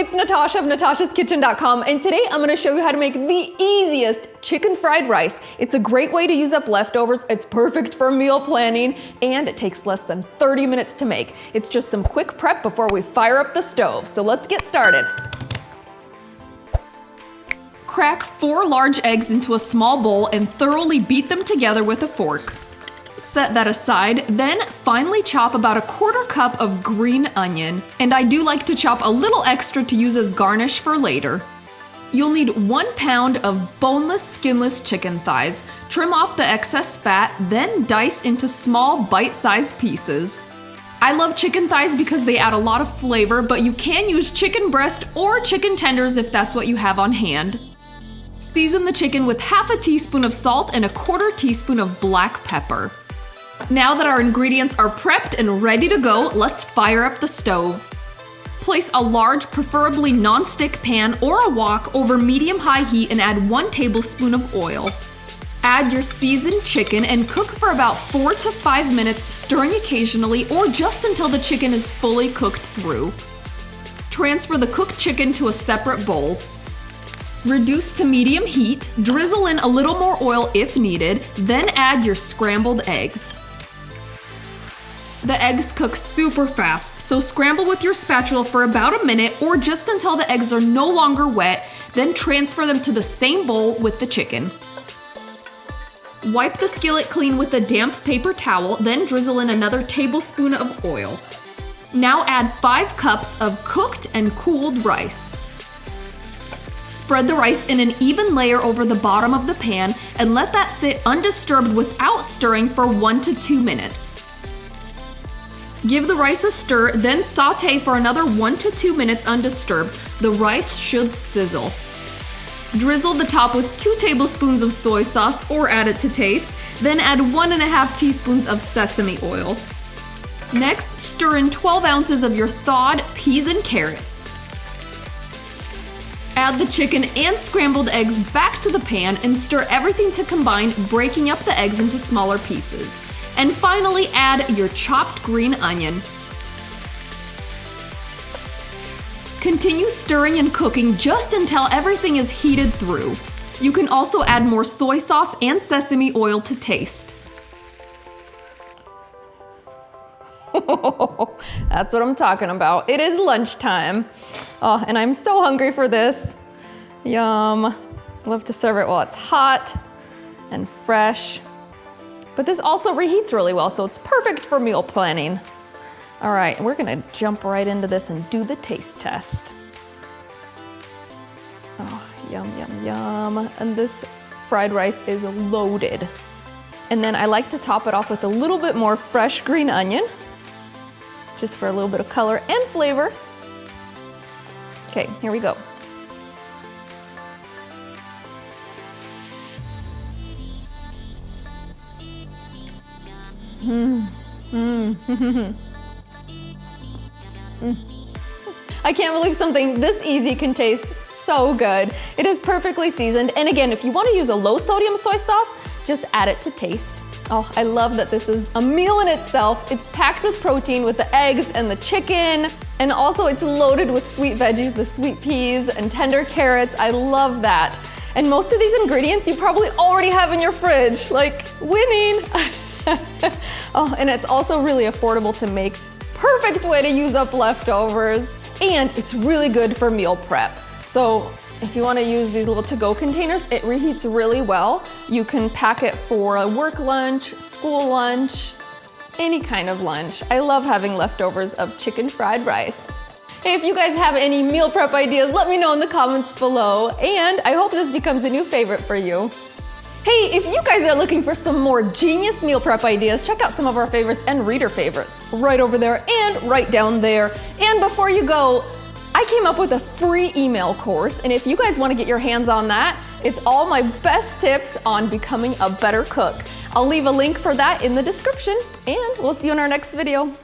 it's Natasha of natashaskitchen.com, and today I'm gonna show you how to make the easiest chicken fried rice. It's a great way to use up leftovers, it's perfect for meal planning, and it takes less than 30 minutes to make. It's just some quick prep before we fire up the stove, so let's get started. Crack 4 large eggs into a small bowl and thoroughly beat them together with a fork. Set that aside, then finely chop about 1/4 cup of green onion, and I do like to chop a little extra to use as garnish for later. You'll need 1 pound of boneless, skinless chicken thighs. Trim off the excess fat, then dice into small bite-sized pieces. I love chicken thighs because they add a lot of flavor, but you can use chicken breast or chicken tenders if that's what you have on hand. Season the chicken with 1/2 teaspoon of salt and 1/4 teaspoon of black pepper. Now that our ingredients are prepped and ready to go, let's fire up the stove. Place a large, preferably non-stick pan or a wok over medium-high heat and add 1 tablespoon of oil. Add your seasoned chicken and cook for about 4 to 5 minutes, stirring occasionally or just until the chicken is fully cooked through. Transfer the cooked chicken to a separate bowl. Reduce to medium heat, drizzle in a little more oil if needed, then add your scrambled eggs. The eggs cook super fast, so scramble with your spatula for about a minute or just until the eggs are no longer wet, then transfer them to the same bowl with the chicken. Wipe the skillet clean with a damp paper towel, then drizzle in another tablespoon of oil. Now add 5 cups of cooked and cooled rice. Spread the rice in an even layer over the bottom of the pan and let that sit undisturbed without stirring for 1 to 2 minutes. Give the rice a stir, then saute for another 1 to 2 minutes undisturbed. The rice should sizzle. Drizzle the top with 2 tablespoons of soy sauce or add it to taste, then add 1½ teaspoons of sesame oil. Next, stir in 12 ounces of your thawed peas and carrots. Add the chicken and scrambled eggs back to the pan and stir everything to combine, breaking up the eggs into smaller pieces. And finally, add your chopped green onion. Continue stirring and cooking just until everything is heated through. You can also add more soy sauce and sesame oil to taste. That's what I'm talking about. It is lunchtime. Oh, and I'm so hungry for this. Yum. Love to serve it while it's hot and fresh. But this also reheats really well, so it's perfect for meal planning. All right, we're gonna jump right into this and do the taste test. Oh, yum, yum, yum. And this fried rice is loaded. And then I like to top it off with a little bit more fresh green onion, just for a little bit of color and flavor. Okay, here we go. I can't believe something this easy can taste so good. It is perfectly seasoned, and again, if you want to use a low sodium soy sauce, just add it to taste. Oh, I love that this is a meal in itself. It's packed with protein with the eggs and the chicken, and also it's loaded with sweet veggies, the sweet peas and tender carrots. I love that. And most of these ingredients you probably already have in your fridge, like winning. Oh, and it's also really affordable to make. Perfect way to use up leftovers. And it's really good for meal prep. So if you want to use these little to-go containers, it reheats really well. You can pack it for a work lunch, school lunch, any kind of lunch. I love having leftovers of chicken fried rice. Hey, if you guys have any meal prep ideas, let me know in the comments below. And I hope this becomes a new favorite for you. Hey, if you guys are looking for some more genius meal prep ideas, check out some of our favorites and reader favorites right over there and right down there. And before you go, I came up with a free email course, and if you guys want to get your hands on that, it's all my best tips on becoming a better cook. I'll leave a link for that in the description, and we'll see you in our next video.